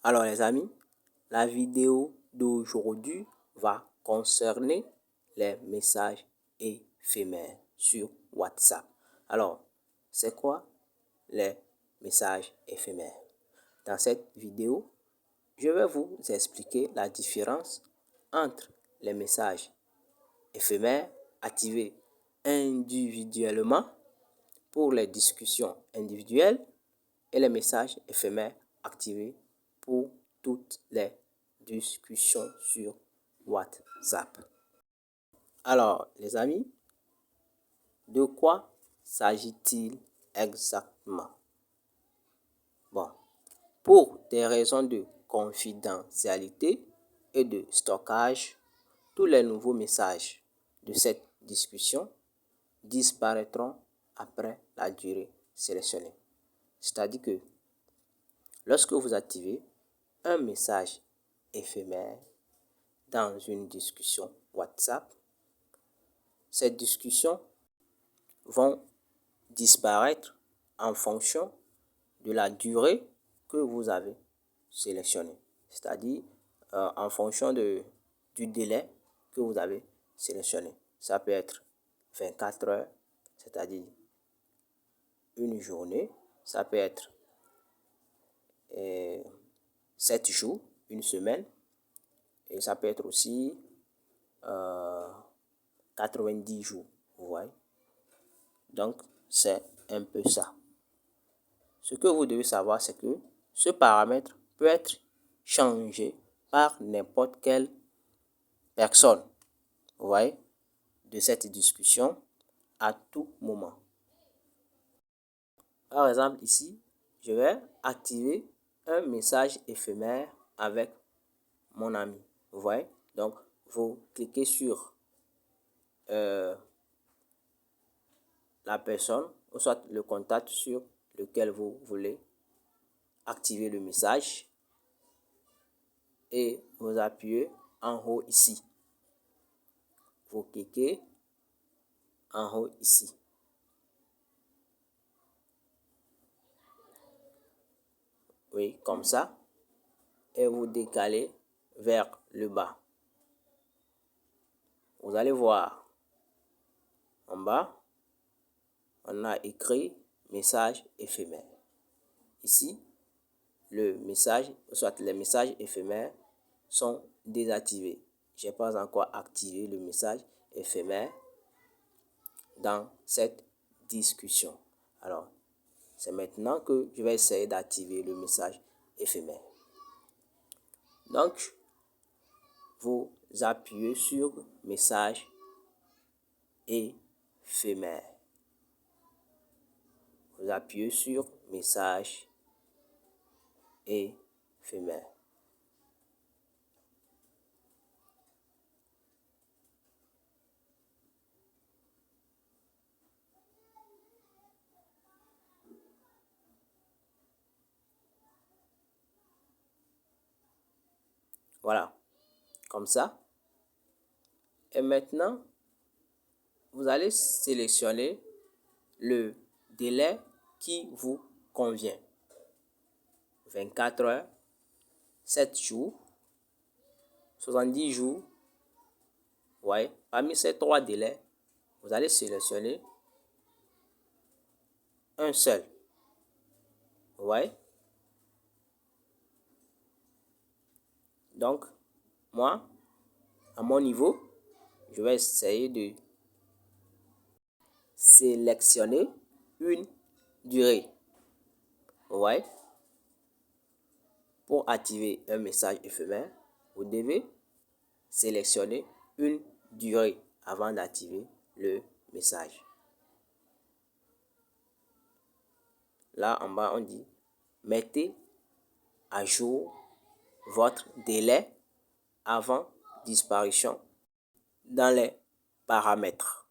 Alors les amis, la vidéo d'aujourd'hui va concerner les messages éphémères sur WhatsApp. Alors, c'est quoi les messages éphémères? Dans cette vidéo, je vais vous expliquer la différence entre les messages éphémères activés individuellement pour les discussions individuelles et les messages éphémères activés pour toutes les discussions sur WhatsApp. Alors, les amis, de quoi s'agit-il exactement? Bon, pour des raisons de confidentialité et de stockage, tous les nouveaux messages de cette discussion disparaîtront après la durée sélectionnée. C'est-à-dire que lorsque vous activez un message éphémère dans une discussion WhatsApp, ces discussions vont disparaître en fonction de la durée que vous avez sélectionnée, c'est-à-dire en fonction du délai que vous avez sélectionné. Ça peut être 24 heures, c'est-à-dire une journée. Ça peut être 7 jours, une semaine. Et ça peut être aussi 90 jours, vous voyez. Donc, c'est un peu ça. Ce que vous devez savoir, c'est que ce paramètre peut être changé par n'importe quelle personne, vous voyez, de cette discussion à tout moment. Par exemple, ici, je vais activer un message éphémère avec mon ami, vous voyez. Donc, vous cliquez sur la personne, ou soit le contact sur lequel vous voulez activer le message et vous appuyez en haut ici. Vous cliquez en haut ici. Oui, comme ça. Et vous décalez vers le bas. Vous allez voir en bas, on a écrit message éphémère. Ici, le message, soit les messages éphémères sont désactivés. Je n'ai pas encore activé le message éphémère dans cette discussion. Alors, c'est maintenant que je vais essayer d'activer le message éphémère. Donc, vous appuyez sur message éphémère. Vous appuyez sur message éphémère. Voilà, comme ça. Et maintenant, vous allez sélectionner le délai qui vous convient. 24 heures, 7 jours, 70 jours. Ouais. Parmi ces 3 délais, vous allez sélectionner un seul. Ouais. Donc, moi, à mon niveau, je vais essayer de sélectionner une durée. Ouais. Pour activer un message éphémère, vous devez sélectionner une durée avant d'activer le message. Là, en bas, on dit mettez à jour votre délai avant disparition dans les paramètres.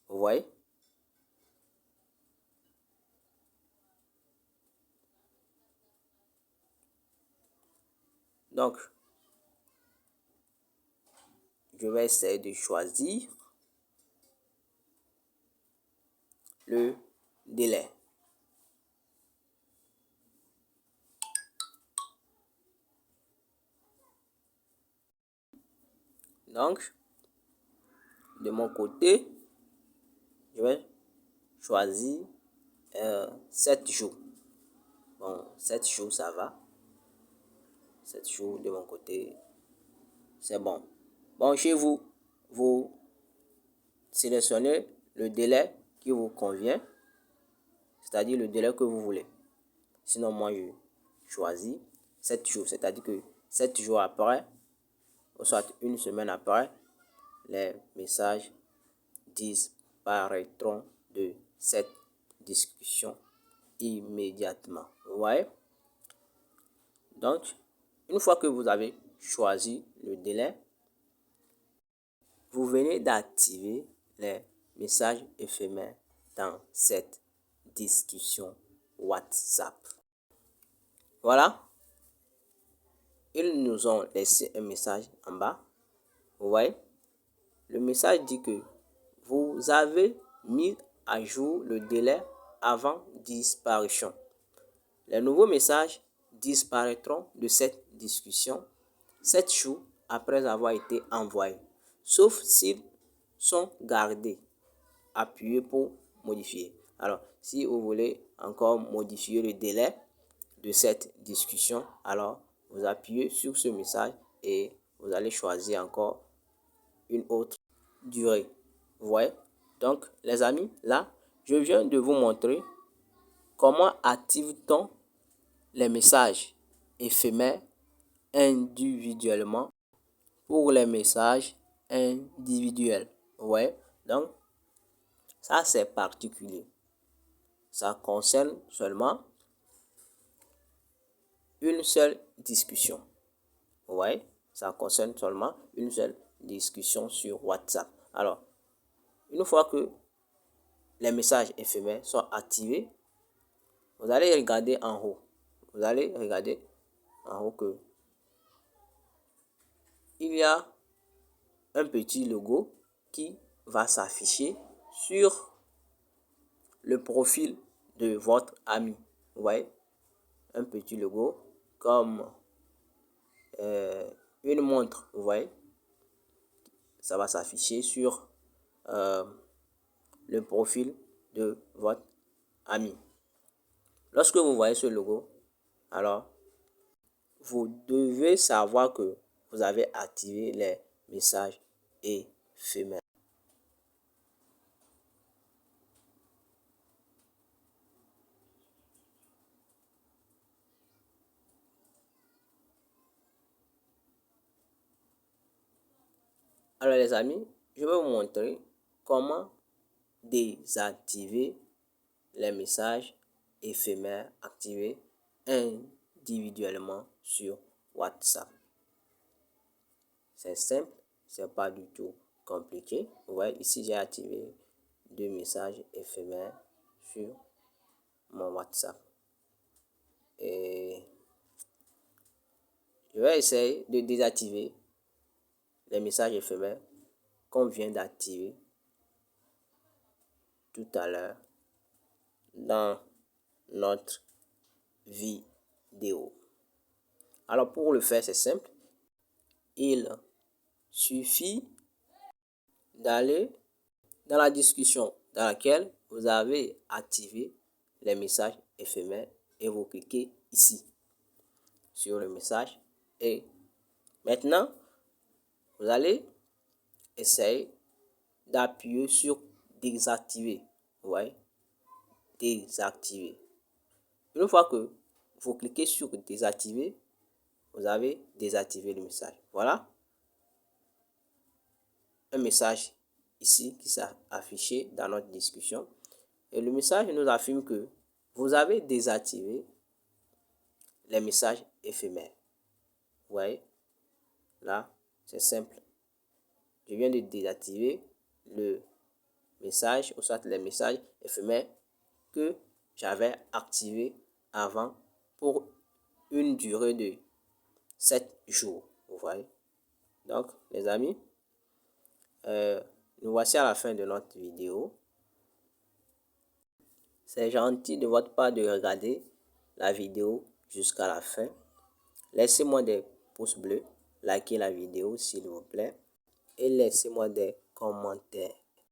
Vous voyez? Donc, je vais essayer de choisir le délai. Donc, de mon côté, je vais choisir 7 jours. Bon, 7 jours, ça va. 7 jours de mon côté, c'est bon. Bon, chez vous, vous sélectionnez le délai qui vous convient, c'est-à-dire le délai que vous voulez. Sinon, moi, je choisis 7 jours, c'est-à-dire que 7 jours après, ou soit une semaine après, les messages disparaîtront de cette discussion immédiatement. Vous voyez? Donc, une fois que vous avez choisi le délai, vous venez d'activer les messages éphémères dans cette discussion WhatsApp. Voilà. Ils nous ont laissé un message en bas. Vous voyez? Le message dit que vous avez mis à jour le délai avant disparition. Les nouveaux messages disparaîtront de cette discussion 7 jours après avoir été envoyés, sauf s'ils sont gardés. Appuyez pour modifier. Alors, si vous voulez encore modifier le délai de cette discussion, alors vous appuyez sur ce message et vous allez choisir encore une autre durée. Vous voyez? Donc, les amis, là, je viens de vous montrer comment active-t-on les messages éphémères individuellement pour les messages individuels. Vous voyez? Donc, ça, c'est particulier. Ça concerne seulement une seule discussion. Vous voyez? Ça concerne seulement une seule discussion sur WhatsApp. Alors, une fois que les messages éphémères sont activés, vous allez regarder en haut. Vous allez regarder en haut que il y a un petit logo qui va s'afficher sur le profil de votre ami. Vous voyez? Un petit logo comme une montre. Vous voyez? Ça va s'afficher sur le profil de votre ami. Lorsque vous voyez ce logo, alors vous devez savoir que vous avez activé les messages éphémères. Alors les amis, je vais vous montrer comment désactiver les messages éphémères activés individuellement sur WhatsApp. C'est simple, c'est pas du tout compliqué. Vous voyez, ici j'ai activé 2 messages éphémères sur mon WhatsApp. Et je vais essayer de désactiver les messages éphémères qu'on vient d'activer tout à l'heure dans notre vidéo. Alors pour le faire, c'est simple. Il suffit d'aller dans la discussion dans laquelle vous avez activé les messages éphémères et vous cliquez ici sur le message et maintenant vous allez essayer d'appuyer sur désactiver. Vous voyez? Désactiver. Une fois que vous cliquez sur désactiver, vous avez désactivé le message. Voilà. Un message ici qui s'est affiché dans notre discussion. Et le message nous affirme que vous avez désactivé les messages éphémères. Vous voyez? Là, c'est simple. Je viens de désactiver le message, ou soit les messages éphémères que j'avais activés avant pour une durée de 7 jours. Vous voyez? Donc, les amis, nous voici à la fin de notre vidéo. C'est gentil de votre part de regarder la vidéo jusqu'à la fin. Laissez-moi des pouces bleus, likez la vidéo s'il vous plaît. et laissez-moi des commentaires.